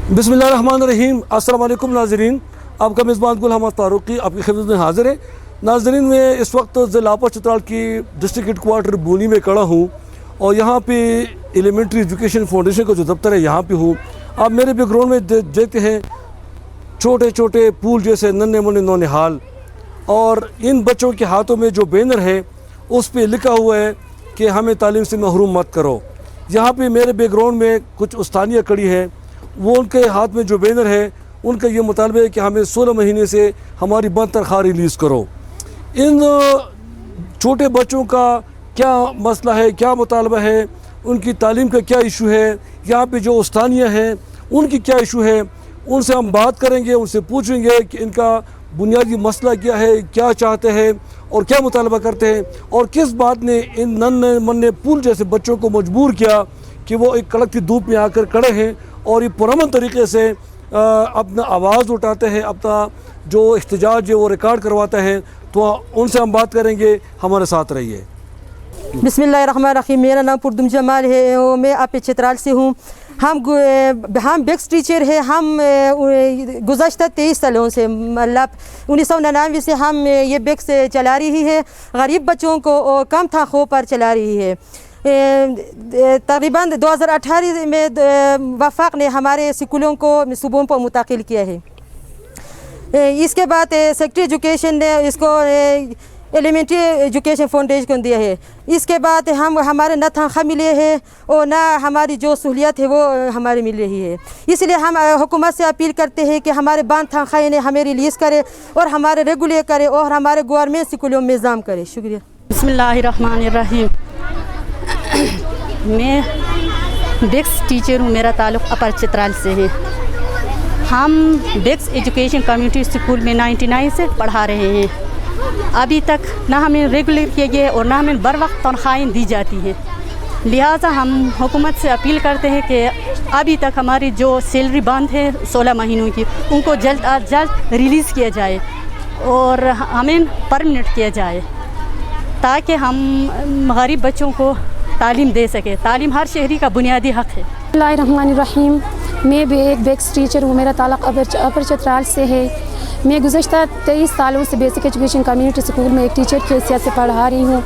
बिस्मिल्लाहिर्रहमानिर्रहीम। अस्सलाम वालेकुम नाज़रीन, आपका मेज़बान गुल अहमद फारूकी आपकी खिदमत में हाज़िर है। नाज़रीन, मैं इस वक्त ज़िला अपर चित्राल की डिस्ट्रिक्ट हेडक्वार्टर बूनी में खड़ा हूँ और यहाँ पे एलिमेंट्री एजुकेशन फाउंडेशन का जो दफ्तर है यहाँ पे हूँ। आप मेरे बैकग्राउंड में देखते हैं छोटे छोटे पूल जैसे नन्हे मुन्ने नौनिहाल, और इन बच्चों के हाथों में जो बैनर है उस पर लिखा हुआ है कि हमें तालीम से महरूम मत करो। यहाँ पे मेरे बैकग्राउंड में कुछ उस्तानियाँ खड़ी हैं, वो उनके हाथ में जो बैनर है उनका ये मुतालबा है कि हमें 16 महीने से हमारी बंद तनख्वाह रिलीज़ करो। इन छोटे बच्चों का क्या मसला है, क्या मुतालबा है, उनकी तालीम का क्या इशू है, यहाँ पे जो उस्तानियाँ हैं उनकी क्या इशू है, उनसे हम बात करेंगे, उनसे पूछेंगे कि इनका बुनियादी मसला क्या है, क्या चाहते हैं और क्या मुतालबा करते हैं, और किस बात ने इन नन्हे मुन्ने पूल जैसे बच्चों को मजबूर किया कि वो एक कड़क की धूप में आकर खड़े हैं और ये पुरअमन तरीके से अपना आवाज़ उठाते हैं, अपना जो इख्तिजाज है वो रिकॉर्ड करवाते हैं। तो उनसे हम बात करेंगे, हमारे साथ रहिए। बिस्मिल्लाहिर्रहमानिर्रहीम। मेरा नाम पुरदुम जमाल है और मैं आप चित्राल से हूँ। हम बेक्स टीचर है। हम गुज़श्ता 23 सालों से मतलब 1999 से हम ये बेक्स चला रही है, गरीब बच्चों को और कम तनख्वाह पर चला रही है। तकरीबन 2018 में वफाक ने हमारे स्कूलों को सूबों पर मुंतकिल किया है। इसके बाद सेक्रेटरी एजुकेशन ने इसको एलिमेंट्री एजुकेशन फाउंडेशन को दिया है। इसके बाद हमारे न तनख्वाह मिले है और ना हमारी जो सहूलियत है वो हमारी मिल रही है। इसलिए हम हुकूमत से अपील करते हैं कि हमारे बंद तनख्वाहें ने हमें रिलीज़ करे और हमारे रेगुलर करे और हमारे गवर्नमेंट स्कूलों में निज़ाम करे। शुक्रिया। बिस्मिल्लाहिर्रहमानिर्रहीम। मैं बेक्स टीचर हूँ, मेरा ताल्लुक़ अपर चित्राल से है। हम बेक्स एजुकेशन कम्युनिटी स्कूल में 99 से पढ़ा रहे हैं। अभी तक ना हमें रेगुलर किए गए और ना हमें बर वक्त तनख्वाहें दी जाती हैं। लिहाजा हम हुकूमत से अपील करते हैं कि अभी तक हमारी जो सैलरी बंद है 16 महीनों की, उनको जल्द अज जल्द रिलीज़ किया जाए और हमें परमानेंट किया जाए ताकि हम गरीब बच्चों को तालीम दे सके। तालीम हर शहरी का बुनियादी हक़ है। बिस्मिल्लाहिर्रहमानिर्रहीम। मैं भी एक बेक्स टीचर हूँ, मेरा ताल्लुक़ अपर चित्राल से है। मैं गुज़श्ता 23 सालों से बेसिक एजुकेशन कम्युनिटी स्कूल में एक टीचर की हैसियत से पढ़ा रही हूँ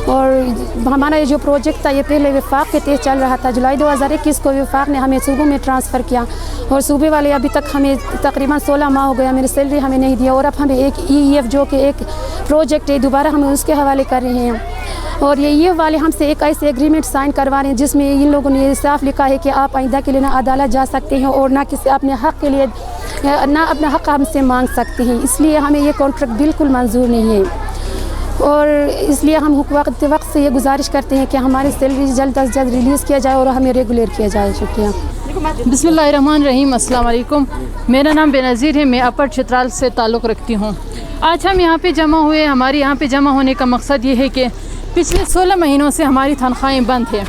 और हमारा ये जो प्रोजेक्ट था ये पहले वफाक के तहत चल रहा था। जुलाई 2021 को वफाक ने हमें सूबों में ट्रांसफ़र किया और सूबे वाले अभी तक हमें तकरीबन 16 माह हो गया, मेरी सैलरी हमें नहीं दिया और अब हमें एक EEF जो कि एक प्रोजेक्ट है दोबारा हमें उसके हवाले कर रहे हैं और ये EEF वाले हमसे एक ऐसे एग्रीमेंट साइन करवा रहे हैं जिसमें इन लोगों ने साफ लिखा है कि आप आइंदा के लिए ना अदालत जा सकते हैं और ना किसी अपने हक़ के लिए ना अपना हक़ हमसे मांग सकते हैं। इसलिए हमें ये कॉन्ट्रैक्ट बिल्कुल मंजूर नहीं है और इसलिए हम वक्त से ये गुजारिश करते हैं कि हमारी सैलरी जल्द अज जल्द रिलीज़ किया जाए और हमें रेगुलर किया जाए। शुक्रिया। बिस्मिल्लाहिर्रहमानिर्रहीम। अस्सलाम वालेकुम। मेरा नाम बेनज़ीर है, मैं अपर चित्राल से ताल्लुक़ रखती हूँ। आज हम यहाँ पे जमा हुए। हमारे यहाँ पे जमा होने का मकसद ये है कि पिछले 16 महीनों से हमारी तनख्वाहें बंद हैं।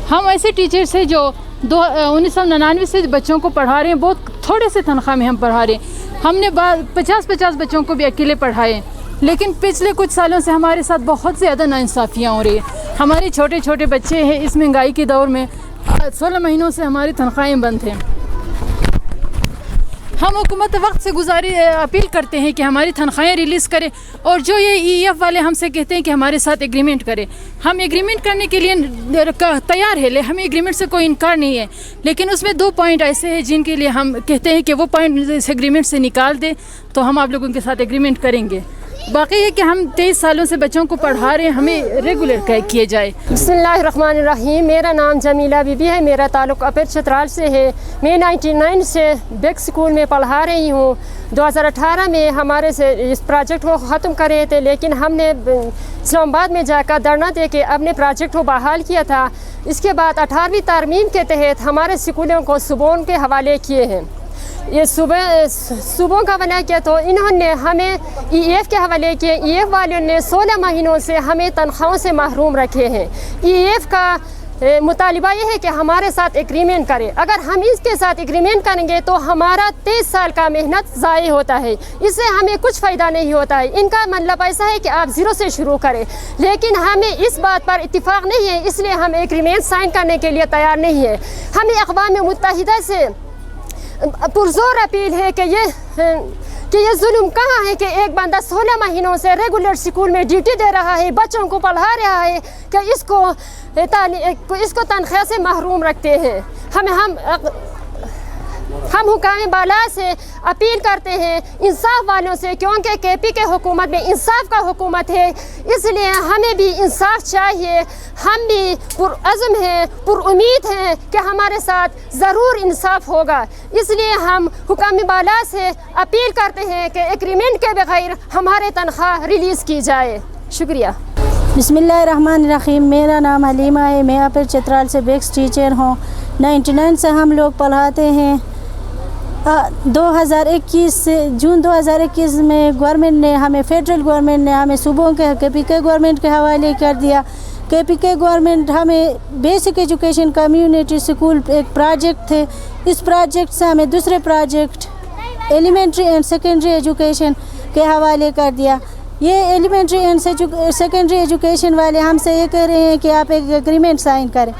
हम ऐसे टीचर्स हैं जो 1999 से बच्चों को पढ़ा रहे हैं, बहुत थोड़े से तनख्वाह में हम पढ़ा रहे हैं। हमने 50 बच्चों को भी अकेले पढ़ाए, लेकिन पिछले कुछ सालों से हमारे साथ बहुत ज़्यादा नाइंसाफ़ियाँ हो रही है। हमारे छोटे छोटे बच्चे हैं, इस महंगाई के दौर में 16 महीनों से हमारी तनख्वाहें बंद हैं। हम हुकूमत वक्त से अपील करते हैं कि हमारी तनख्वाहें रिलीज़ करें और जो ये EEF वाले हमसे कहते हैं कि हमारे साथ एग्रीमेंट करें, हम एग्रीमेंट करने के लिए तैयार है। हमें एग्रीमेंट से कोई इनकार नहीं है, लेकिन उसमें 2 पॉइंट ऐसे हैं जिनके लिए हम कहते हैं कि वो पॉइंट इस एग्रीमेंट से निकाल दें तो हम आप लोगों के साथ एग्रीमेंट करेंगे। बाकी है कि हम 23 सालों से बच्चों को पढ़ा रहे हैं, हमें रेगुलर किए जाए। बिस्मिल्लाहिर्रहमानिर्रहीम। मेरा नाम जमीला बीबी है, मेरा ताल्लुक़ अपर चित्राल से है। मैं 99 से बेक्स स्कूल में पढ़ा रही हूँ। 2018 में हमारे से इस प्रोजेक्ट को ख़त्म कर रहे थे, लेकिन हमने इस्लामाबाद में जाकर धरना दे के अपने प्रोजेक्ट को बहाल किया था। इसके बाद 18वीं तरमीम के तहत हमारे स्कूलों को सूबों के हवाले किए हैं। ये सूबों का हवाला किया तो इन्होंने हमें EEF के हवाले किए। EEF वालों ने 16 महीनों से हमें तनख्वाहों से महरूम रखे हैं। EEF का मुतालिबा ये है कि हमारे साथ एग्रीमेंट करें। अगर हम इसके साथ एग्रीमेंट करेंगे तो हमारा 23 साल का मेहनत ज़ाय होता है, इससे हमें कुछ फ़ायदा नहीं होता है। इनका मतलब ऐसा है कि आप ज़ीरो से शुरू करें, लेकिन हमें इस बात पर इत्तिफाक नहीं है, इसलिए हम एग्रीमेंट साइन करने के लिए तैयार नहीं है। हमें अक़वाम मुत्तहिदा से पुरजोर अपील है कि ये जुल्म कहाँ है कि एक बंदा 16 महीनों से रेगुलर स्कूल में ड्यूटी दे रहा है, बच्चों को पढ़ा रहा है, कि इसको तनख्वाह से महरूम रखते हैं। हम हुकाम बाला से अपील करते हैं इंसाफ वालों से, क्योंकि केपी के हुकूमत में इंसाफ का हुकूमत है, इसलिए हमें भी इंसाफ चाहिए। हम भी पुरअज़्म हैं, पुरुम्मीद हैं कि हमारे साथ ज़रूर इंसाफ होगा। इसलिए हम हुकाम बाला से अपील करते हैं कि एग्रीमेंट के बगैर हमारे तनख्वाह रिलीज़ की जाए। शुक्रिया। बिस्मिल्लाहिर्रहमानिर्रहीम। मेरा नाम हलीमा है, मैं अपर चित्राल से बेक्स टीचर हूँ। 99 से हम लोग पढ़ाते हैं। 2021 से जून 2021 में गवर्नमेंट ने हमें, फेडरल गवर्नमेंट ने हमें सूबों के KPK गवर्नमेंट के हवाले कर दिया। KPK गवर्नमेंट हमें बेसिक एजुकेशन कम्युनिटी स्कूल एक प्रोजेक्ट थे, इस प्रोजेक्ट से हमें दूसरे project elementary and secondary education के हवाले कर दिया। ये एलिमेंट्री एंड सेकेंडरी एजुकेशन वाले हमसे ये कह रहे हैं कि आप एक एग्रीमेंट साइन करें।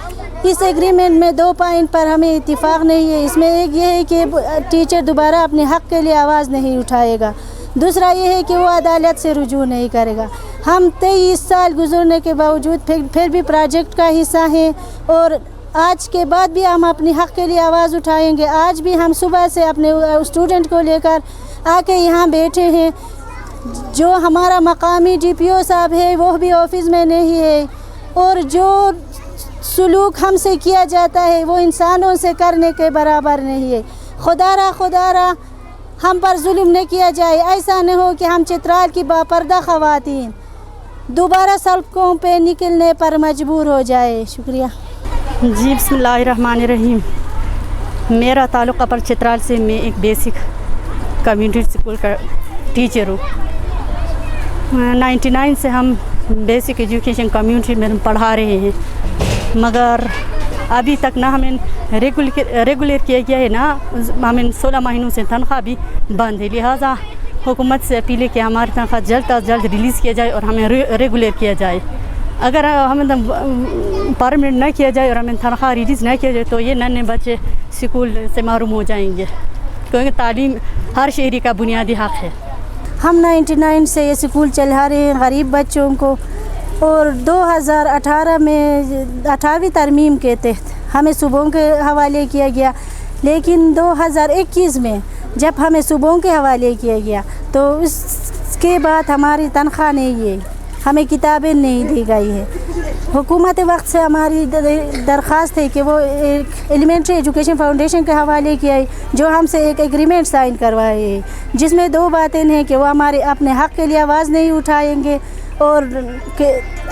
इस एग्रीमेंट में 2 पॉइंट पर हमें इत्तिफाक नहीं है। इसमें एक ये है कि टीचर दोबारा अपने हक़ के लिए आवाज़ नहीं उठाएगा, दूसरा ये है कि वो अदालत से रुजू नहीं करेगा। हम 23 साल गुजरने के बावजूद फिर भी प्रोजेक्ट का हिस्सा हैं और आज के बाद भी हम अपने हक़ के लिए आवाज़ उठाएंगे। आज भी हम सुबह से अपने स्टूडेंट को लेकर आके यहाँ बैठे हैं। जो हमारा मकामी DPO साहब है वो भी ऑफिस में नहीं है और जो सलूक हमसे किया जाता है वो इंसानों से करने के बराबर नहीं है। खुदारा हम पर जुल्म न किया जाए। ऐसा न हो कि हम चित्राल की बापर्दा ख़वातीन दोबारा सड़कों पे निकलने पर मजबूर हो जाए। शुक्रिया जी। बिस्मिल्लाहिर्रहमानिर्रहीम। मेरा ताल्लुक़ अपर चित्राल से, मैं एक बेसिक कम्युनिटी स्कूल का टीचर हूँ। 99 से हम बेसिक एजुकेशन कम्युनिटी में पढ़ा रहे हैं, मगर अभी तक ना हमें रेगुलर किया गया है, ना हमें 16 महीनों से तनख्वाह भी बंद है। लिहाजा हुकूमत से अपील है कि हमारी तनख्वाह जल्द अज जल्द रिलीज़ किया जाए और हमें रेगुलर किया जाए। अगर हमें परमानेंट ना किया जाए और हमें तनख्वाह रिलीज़ ना किया जाए तो ये नन्हे बच्चे स्कूल से महरूम हो जाएंगे, क्योंकि तालीम हर शहरी का बुनियादी हक़ है। हम 99 से ये स्कूल चला रहे हैं गरीब बच्चों को और 2018 में 18वीं तरमीम के तहत हमें सूबों के हवाले किया गया, लेकिन 2021 में जब हमें सूबों के हवाले किया गया तो उसके बाद हमारी तनख्वाह नहीं है, हमें किताबें नहीं दी गई है। हुकूमत वक्त से हमारी दरख्वास्त है कि वो एक एलिमेंट्री एजुकेशन फाउंडेशन के हवाले किया है, जो हमसे एक एग्रीमेंट साइन करवाए है, जिसमें 2 बातें हैं कि वो हमारे अपने हक़ के लिए आवाज़ नहीं उठाएंगे और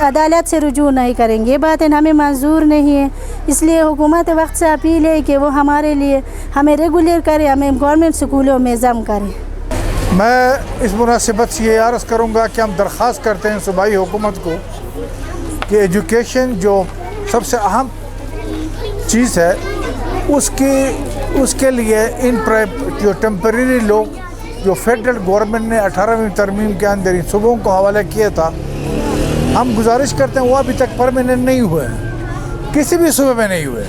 अदालत से रुजू नहीं करेंगे। ये बातें हमें मंजूर नहीं है। इसलिए हुकूमत वक्त से अपील है कि वो हमारे लिए हमें रेगुलर करे, हमें गवर्नमेंट स्कूलों में जम करें। मैं इस मुनासिबत से ये अर्ज़ करूँगा कि हम दरख्वास्त करते हैं सूबाई हुकूमत को कि एजुकेशन जो सबसे अहम चीज़ है उसके लिए इन जो टेम्परेरी लोग जो फेडरल गवर्नमेंट ने 18वीं तरमीम के अंदर इन सूबों को हवाला किया था, हम गुजारिश करते हैं वो अभी तक परमानेंट नहीं हुए हैं, किसी भी सूबे में नहीं हुए।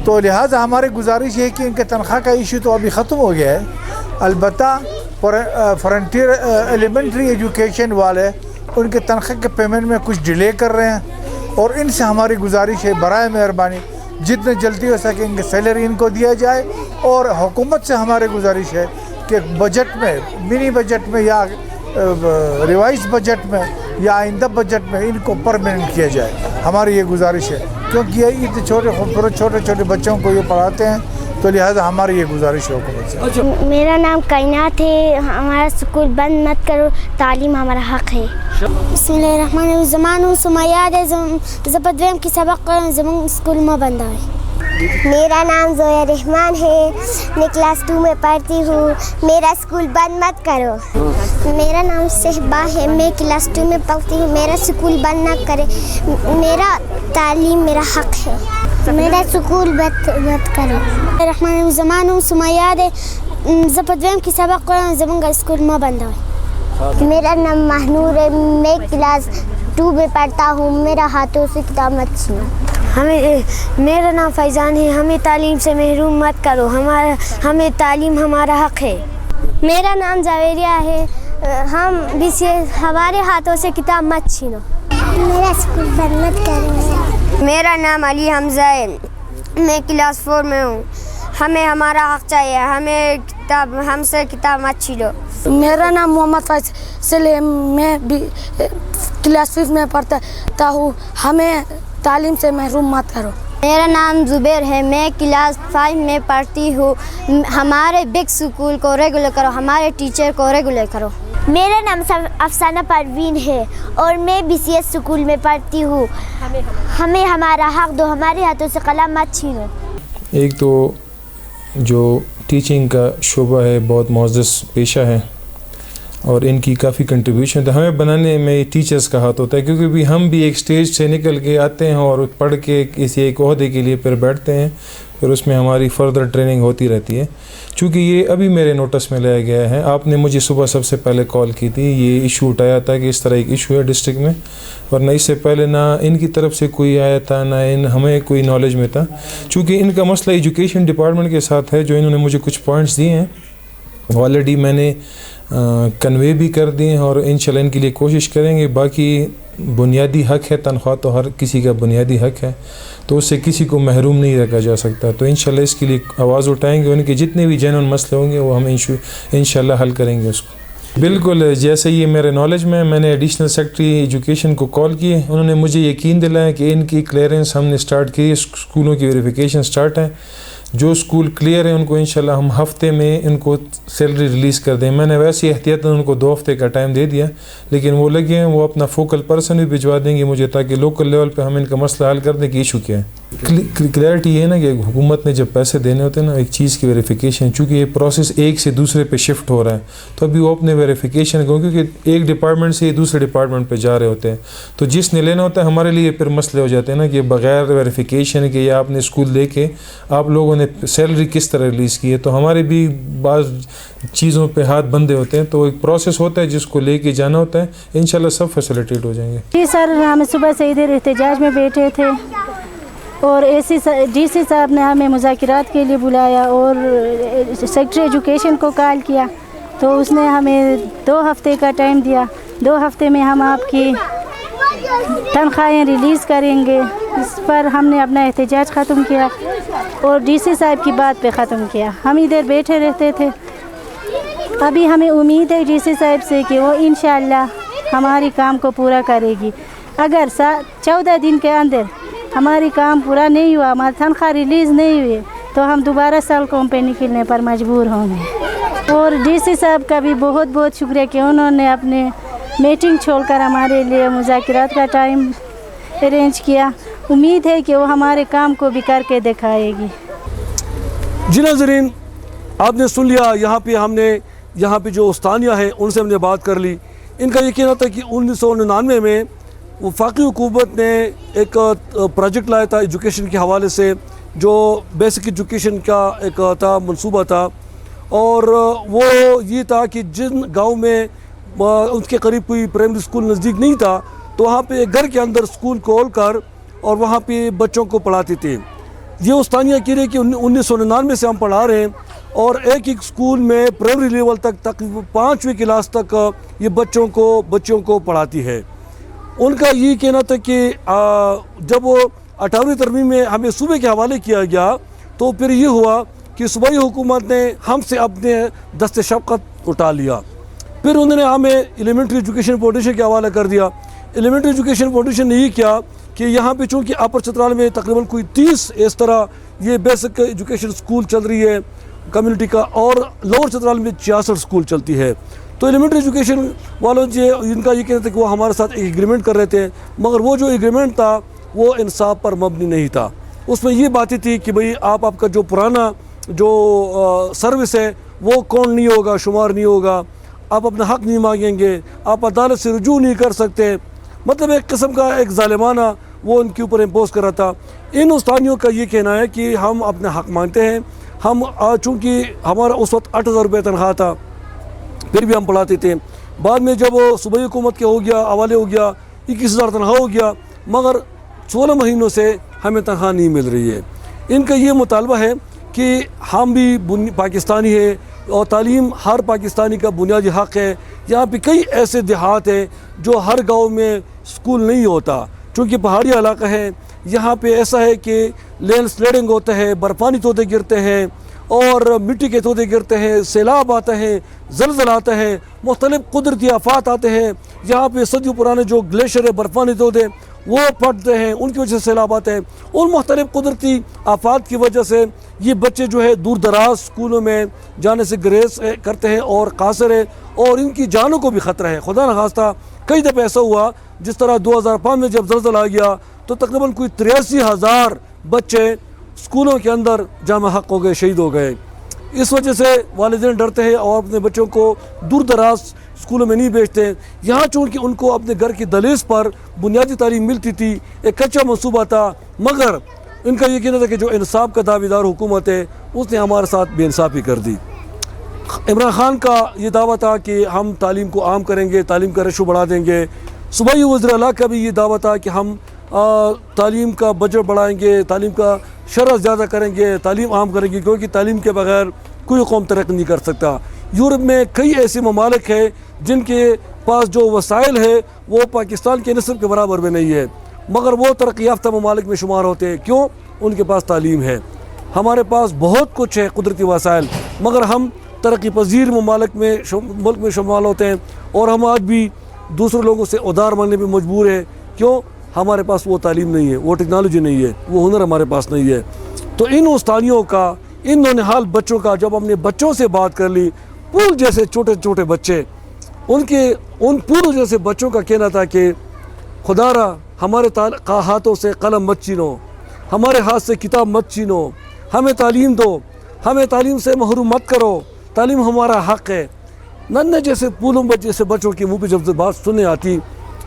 तो लिहाजा हमारी गुजारिश है कि इनके तनख्वाह का इशू तो अभी ख़त्म हो गया है, अलबत्ता फ्रंटियर एलिमेंट्री एजुकेशन वाले उनके तनख्वाह के पेमेंट में कुछ डिले कर रहे हैं और इनसे हमारी गुजारिश है बराए मेहरबानी जितने जल्दी हो सके इनकी सैलरी इनको दिया जाए। और हुकूमत से हमारी गुजारिश है कि बजट में, मिनी बजट में या रिवाइज बजट में या आइंदा बजट में इनको परमानेंट किया जाए। हमारी ये गुजारिश है, क्योंकि ये इतने छोटे बच्चों को ये पढ़ाते हैं, तो लिहाजा हमारी ये गुजारिश है हुकूमत से। मेरा नाम कायनात है। हमारा स्कूल बंद मत करो, तालीम हमारा हक़ है। बिस्मिल्लाहिर्रहमानिर्रहीम। ज़मानु सुमयाद है ज़बदवेम की सबक ज़मान स्कूल में बंद है। मेरा नाम ज़ोया रहमान है, मैं क्लास 2 में पढ़ती हूँ। मेरा स्कूल बंद मत करो। मेरा नाम सहबा है, मैं क्लास 2 में पढ़ती हूँ। मेरा स्कूल बंद ना करे, मेरा तालीम मेरा हक़ है। मेरा स्कूल मत करो। रहमान ज़मानु सुमयाद है ज़बदवेम की सबक ज़मान स्कूल में बंद है। मेरा नाम महनूर है, मैं क्लास 2 में पढ़ता हूँ। मेरा हाथों से किताब मत छीनो। میرا نام فیضان ہے. ہمیں تعلیم سے محروم مت کرو. ہمیں تعلیم ہمارا حق ہے. میرا نام جاویریہ ہے. ہم بھی ہمارے ہاتھوں سے کتاب مت چھینو. میرا اسکول بند مت کرو. میرا نام علی حمزہ ہے. میں کلاس 4 میں ہوں. ہمیں ہمارا حق چاہیے. ہم سے کتاب مت چھینو. میرا نام محمد فیصل ہے. میں بھی کلاس 5 میں پڑھتا ہوں. ہمیں تعلیم سے محروم مت کرو. میرا نام زبیر ہے. میں کلاس 5 میں پڑھتی ہوں. ہمارے بگ اسکول کو ریگولر کرو. ہمارے ٹیچر کو ریگولر کرو. میرا نام افسانہ پروین ہے اور میں BCS اسکول میں پڑھتی ہوں. ہمیں ہمارا حق دو. ہمارے ہاتھوں سے قلم مت چھینو. ایک تو جو ٹیچنگ کا شعبہ ہے بہت معزز پیشہ ہے اور ان کی کافی کنٹریبیوشن ہے. ہمیں بنانے میں ٹیچرز کا ہاتھ ہوتا ہے کیونکہ بھی ہم بھی ایک سٹیج سے نکل کے آتے ہیں اور پڑھ کے کسی ایک عہدے کے لیے پھر بیٹھتے ہیں. پھر اس میں ہماری فردر ٹریننگ ہوتی رہتی ہے. چونکہ یہ ابھی میرے نوٹس میں لایا گیا ہے. آپ نے مجھے صبح سب سے پہلے کال کی تھی. یہ ایشو اٹھایا تھا کہ اس طرح ایک ایشو ہے ڈسٹرکٹ میں, ورنہ اس سے پہلے نہ ان کی طرف سے کوئی آیا تھا نہ ہمیں کوئی نالج میں تھا. چونکہ ان کا مسئلہ ایجوکیشن ڈپارٹمنٹ کے ساتھ ہے. جو انہوں نے مجھے کچھ پوائنٹس دیے ہیں آلریڈی میں نے کنوے بھی کر دیے ہیں اور انشاءاللہ ان کے لیے کوشش کریں گے. باقی بنیادی حق ہے, تنخواہ تو ہر کسی کا بنیادی حق ہے, تو اس سے کسی کو محروم نہیں رکھا جا سکتا. تو انشاءاللہ اس کے لیے آواز اٹھائیں گے. ان کے جتنے بھی جینوئن مسئلے ہوں گے وہ ہم انشاءاللہ حل کریں گے اس کو. بالکل جیسے یہ میرے نالج میں نے ایڈیشنل سیکرٹری ایجوکیشن کو کال کیے. انہوں نے مجھے یقین دلایا کہ ان کی کلیئرنس ہم نے سٹارٹ کی. اسکولوں کی ویریفیکیشن سٹارٹ ہے. جو اسکول کلیئر ہیں ان کو انشاءاللہ ہم ہفتے میں ان کو سیلری ریلیز کر دیں. میں نے ویسے احتیاطاً ان کو 2 ہفتے کا ٹائم دے دیا, لیکن وہ لگے ہیں وہ اپنا فوکل پرسن بھی بھجوا دیں گے مجھے تاکہ لوکل لیول پہ ہم ان کا مسئلہ حل کر دیں کہ ایشو کیا ہے. کلیئرٹی یہ ہے نا کہ حکومت نے جب پیسے دینے ہوتے ہیں نا ایک چیز کی ویریفیکیشن, چونکہ یہ پروسیس ایک سے دوسرے پہ شفٹ ہو رہا ہے تو ابھی وہ اپنے ویریفیکیشن کو, کیونکہ ایک ڈپارٹمنٹ سے دوسرے ڈپارٹمنٹ پہ جا رہے ہوتے ہیں تو جس نے لینا ہوتا ہے ہمارے لیے پھر مسئلے ہو جاتے ہیں نا کہ بغیر ویریفیکیشن کے یا آپ نے اسکول لے کے آپ لوگوں نے سیلری کس طرح ریلیز کی ہے. تو ہمارے بھی بعض چیزوں پہ ہاتھ بندھے ہوتے ہیں. تو ایک پروسیس ہوتا ہے جس کو لے کے جانا ہوتا ہے. انشاءاللہ سب فیسیلیٹیٹ ہو جائیں گے. جی سر, ہم صبح سے ادھر احتجاج میں بیٹھے تھے اور DC صاحب نے ہمیں مذاکرات کے لیے بلایا اور سیکرٹری ایجوکیشن کو کال کیا تو اس نے ہمیں 2 ہفتے کا ٹائم دیا. 2 ہفتے میں ہم آپ کی تنخواہیں ریلیز کریں گے. اس پر ہم نے اپنا احتجاج ختم کیا اور DC صاحب کی بات پہ ختم کیا. ہم ادھر بیٹھے رہتے تھے. ابھی ہمیں امید ہے DC صاحب سے کہ وہ انشاءاللہ ہماری کام کو پورا کرے گی. اگر 14 دن کے اندر ہماری کام پورا نہیں ہوا, ہماری تنخواہ ریلیز نہیں ہوئی تو ہم دوبارہ سڑکوں پہ نکلنے پر مجبور ہوں گے. اور DC صاحب کا بھی بہت بہت شکریہ کہ انہوں نے اپنے میٹنگ چھوڑ کر ہمارے لیے مذاکرات کا ٹائم ارینج کیا. امید ہے کہ وہ ہمارے کام کو بھی کر کے دکھائے گی. جی ناظرین, آپ نے سن لیا. یہاں پہ جو استانیہ ہیں ان سے ہم نے بات کر لی. ان کا یہ کہنا تھا کہ 1999 میں وفاقی حکومت نے ایک پروجیکٹ لایا تھا ایجوکیشن کے حوالے سے جو بیسک ایجوکیشن کا ایک تھا منصوبہ تھا, اور وہ یہ تھا کہ جن گاؤں میں ان کے قریب کوئی پرائمری اسکول نزدیک نہیں تھا تو وہاں پہ گھر کے اندر اسکول کھول کر اور وہاں پہ بچوں کو پڑھاتے تھے. یہ استانیہ کہہ رہے کہ 1999 سے ہم پڑھا رہے ہیں اور ایک اسکول میں پرائمری لیول تک تقریباً 5ویں کلاس تک یہ بچوں کو پڑھاتی ہے. ان کا یہ کہنا تھا کہ جب وہ 18ویں ترمیم میں ہمیں صوبے کے حوالے کیا گیا تو پھر یہ ہوا کہ صوبائی حکومت نے ہم سے اپنے دست شفقت اٹھا لیا. پھر انہوں نے ہمیں ایلیمنٹری ایجوکیشن فاؤنڈیشن کے حوالے کر دیا. ایلیمنٹری ایجوکیشن فاؤنڈیشن نے یہ کیا کہ یہاں پہ چونکہ اپر چترال میں تقریباً کوئی 30 اس طرح یہ بیسک ایجوکیشن اسکول چل رہی ہے کمیونٹی کا, اور لوور چترال میں 66 اسکول چلتی ہے. تو ایلیمنٹری ایجوکیشن والوں ان کا یہ کہتے تھے کہ وہ ہمارے ساتھ ایک ایگریمنٹ کر رہے تھے, مگر وہ جو ایگریمنٹ تھا وہ انصاف پر مبنی نہیں تھا. اس میں یہ باتیں تھی کہ بھئی آپ کا جو پرانا جو سروس ہے وہ کون نہیں ہوگا, شمار نہیں ہوگا, آپ اپنا حق نہیں مانگیں گے, آپ عدالت سے رجوع نہیں کر سکتے. مطلب ایک قسم کا ایک ظالمانہ وہ ان کے اوپر امپوز کر رہا تھا. ان استانیوں کا یہ کہنا ہے کہ ہم اپنا حق مانتے ہیں. ہم چونکہ ہمارا اس وقت 8,000 روپے تنخواہ تھا پھر بھی ہم پڑھاتے تھے. بعد میں جب وہ صوبائی حکومت کے ہو گیا, حوالے ہو گیا, 21,000 تنخواہ ہو گیا, مگر 16 مہینوں سے हमें तनख्वाह नहीं मिल रही है। इनका ये मुतालबा है कि हम भी पाकिस्तानी है और तालीम हर पाकिस्तानी का बुनियादी हक़ है। यहाँ पे कई ऐसे देहात हैं जो हर गांव में स्कूल नहीं होता, चूँकि पहाड़ी इलाका है। यहाँ पे ऐसा है कि लैंड स्लाइडिंग होता है, बर्फ़ानी तोदे गिरते हैं और मिट्टी के तोदे गिरते हैं, सैलाब आते हैं, ज़लज़ला आता है, मुख्तलिफ़ कुदरती आफ़ात आते हैं। यहाँ पे सदियों पुराने जो ग्लेशियर है, बर्फ़ानी तोदे वो फटते हैं, उनकी वजह से सैलाब आते हैं। उन मुख्तलिफ़ कुदरती आफ़ात की वजह से ये बच्चे जो है दूर दराज स्कूलों में जाने से ग्रेस करते हैं और कासर है और इनकी जानों को भी ख़तरा है। खुदा न खास्ता कई दफ़ा ऐसा हुआ, जिस तरह 2005 में जब ज़लज़ला आ गया तो तकरीबन कोई 83,000 बच्चे स्कूलों के अंदर जाम हक़ हो गए, शहीद हो गए। इस वजह से वालिदैन डरते हैं और अपने बच्चों को दूर दराज स्कूलों में नहीं भेजते। यहाँ चूँकि उनको अपने घर की दहलीज पर बुनियादी तालीम मिलती थी, एक कच्चा मनसूबा था, मगर इनका ये कहना था कि जो इंसाफ का दावेदार हुकूमत है उसने हमारे साथ बेइंसाफ़ी कर दी। इमरान खान का ये दावा था कि हम तालीम को आम करेंगे, तालीम का रेशो बढ़ा देंगे। सूबाई वज़ीर आला का भी ये दावा था कि हम तालीम का बजट बढ़ाएंगे, तालीम का शरह ज़्यादा करेंगे, तालीम आम करेंगे, क्योंकि तालीम के बगैर कोई कौम तरक्की नहीं कर सकता। यूरोप में कई ऐसे ममालिक हैं जिनके पास जो वसाइल है वो पाकिस्तान के निस्फ़ के बराबर में नहीं है, मगर वो तरक्की याफ्ता ममालिक में शुमार होते हैं। क्यों? उनके पास तालीम है। हमारे पास बहुत कुछ है कुदरती वसाइल, मगर हम तरक्की पजीर मुल्क में शुमार होते हैं और हम आज भी दूसरे लोगों से उधार मांगने पर मजबूर है। क्यों? हमारे पास वो तालीम नहीं है, वो टेक्नोलॉजी नहीं है, वो हुनर हमारे पास नहीं है। तो इन उस्तानियों का, इन नौनिहाल बच्चों का जब हमने बच्चों से बात कर ली, पूल जैसे छोटे छोटे बच्चे, उन पूल जैसे बच्चों का कहना था कि खुदारा हमारे हाथों से कलम मत छीनो, हमारे हाथ से किताब मत छीनो, हमें तालीम दो, हमें तालीम से महरूम मत करो, तालीम हमारा हक़ है। नन्हे जैसे पूलों जैसे बच्चों के मुँह पे जब बात सुनने आती,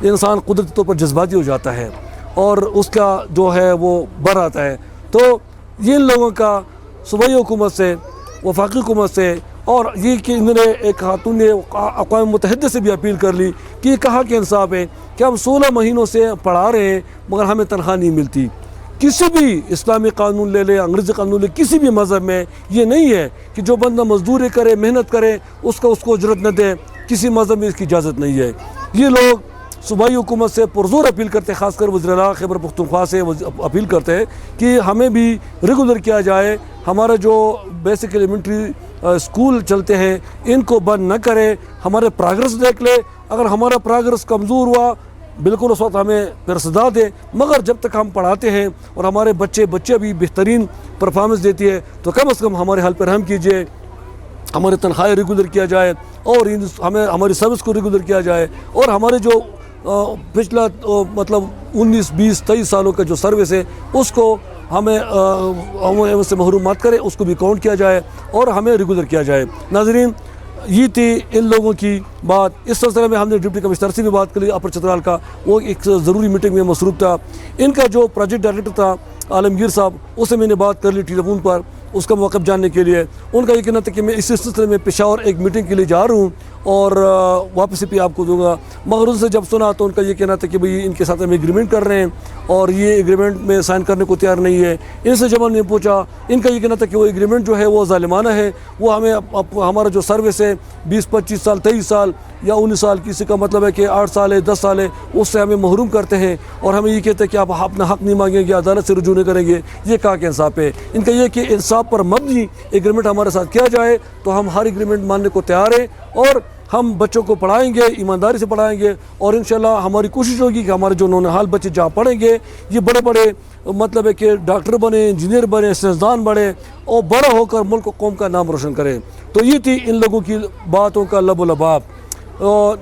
इंसान कुदरती तौर पर जज्बाती हो जाता है और उसका जो है वो बढ़ आता है। तो ये इन लोगों का सूबाई हुकूमत से, वफाकी हुकूमत से, और ये कि इन्होंने एक खातून ने अक़वाम मुत्तहिदा से भी अपील कर ली कि ये कहाँ के इंसाफ है कि हम 16 महीनों से पढ़ा रहे हैं मगर हमें तनख्वाह नहीं मिलती। किसी भी इस्लामी कानून ले ले, अंग्रेज़ी कानून ले, किसी भी मज़हब में ये नहीं है कि जो बंदा मजदूरी करे, मेहनत करे, उसको उजरत न दे। किसी मज़हब में इसकी इजाज़त नहीं है। ये लोग सूबाई हुकूमत से पुरज़ोर अपील करते हैं, ख़ासकर वज़ीर-ए-आला खैबर पख्तूनख्वा से अपील करते हैं कि हमें भी रेगुलर किया जाए। हमारा जो बेसिक एलिमेंट्री स्कूल चलते हैं इनको बंद न करें, हमारे प्रोग्रेस देख ले। अगर हमारा प्रोग्रेस कमज़ोर हुआ बिल्कुल उस वक्त हमें फिर सदा दे, मगर जब तक हम पढ़ाते हैं और हमारे बच्चे भी बेहतरीन परफॉर्मेंस देती है तो कम से कम हमारे हाल पर रहम कीजिए, हमारे तनख्वाहें रेगुलर किया जाए और हमें हमारी सर्विस को रेगुलर किया जाए और हमारे जो पिछला मतलब 19, 20, 23 सालों का जो सर्विस है उसको हमें उससे महरूम मत करें, उसको भी काउंट किया जाए और हमें रेगुलर किया जाए। नाज़रीन, ये थी इन लोगों की बात। इस सिलसिले में हमने डिप्टी कमिश्नर से भी बात कर ली अपर चतराल का, वो एक ज़रूरी मीटिंग में मसरूफ़ था। इनका जो प्रोजेक्ट डायरेक्टर था आलमगीर साहब, उससे मैंने बात कर ली टेलीफोन पर उसका मौक़िफ़ जानने के लिए। उनका ये कहना था कि मैं इस सिलसिले में पेशावर एक मीटिंग के लिए जा रहा हूँ और वापसी भी आपको दूंगा, मगर उनसे जब सुना तो उनका ये कहना था कि भाई इनके साथ हम एग्रीमेंट कर रहे हैं और ये एग्रीमेंट में साइन करने को तैयार नहीं है। इनसे जब हमने पूछा, इनका ये कहना था कि वो एग्रीमेंट जो है वो ज़ालिमाना है, वो हमें हमारा जो सर्विस है 20, 25 साल, 23 साल या 19 साल, किसी का मतलब है कि 8 साल है, 10 साल है, उससे हमें महरूम करते हैं और हमें ये कहते हैं कि आप अपना हक़ नहीं मांगेंगे, अदालत से रुजू नहीं करेंगे। ये कहाँ के इंसाफ है? इनका ये कि इंसाफ पर मबनी एग्रीमेंट हमारे साथ किया जाए तो हम हर एग्रीमेंट मानने को तैयार हैं और हम बच्चों को पढ़ाएंगे, ईमानदारी से पढ़ाएंगे और इंशाल्लाह हमारी कोशिश होगी कि हमारे जो नौनिहाल बच्चे जहाँ पढ़ेंगे ये बड़े बड़े मतलब है कि डॉक्टर बने, इंजीनियर बने, सियासतदान बने और बड़ा होकर मुल्क कौम का नाम रोशन करें। तो ये थी इन लोगों की बातों का लबो लबाब।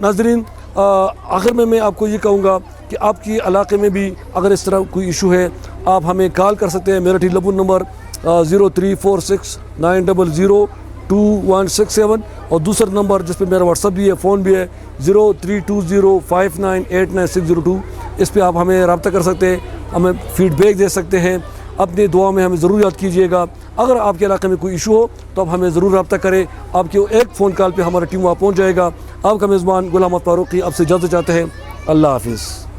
नाज़रीन, आखिर में मैं आपको ये कहूँगा कि आपकी इलाके में भी अगर इस तरह कोई इशू है आप हमें कॉल कर सकते हैं। मेरा टेलीफोन नंबर 0346902167 और दूसरा नंबर जिस पे मेरा व्हाट्सअप भी है, फ़ोन भी है 032059899602। इस पे आप हमें रब्ता कर सकते हैं, हमें फ़ीडबैक दे सकते हैं। अपनी दुआ में हमें ज़रूर याद कीजिएगा। अगर आपके इलाके में कोई इशू हो तो आप हमें ज़रूर रब्ता करें। आपके एक फ़ोन कॉल पे हमारा टीम वहाँ पहुँच जाएगा। आपका मेज़बान गुलाम फारूकी आपसे इजाज़त चाहते हैं। अल्लाह हाफिज़।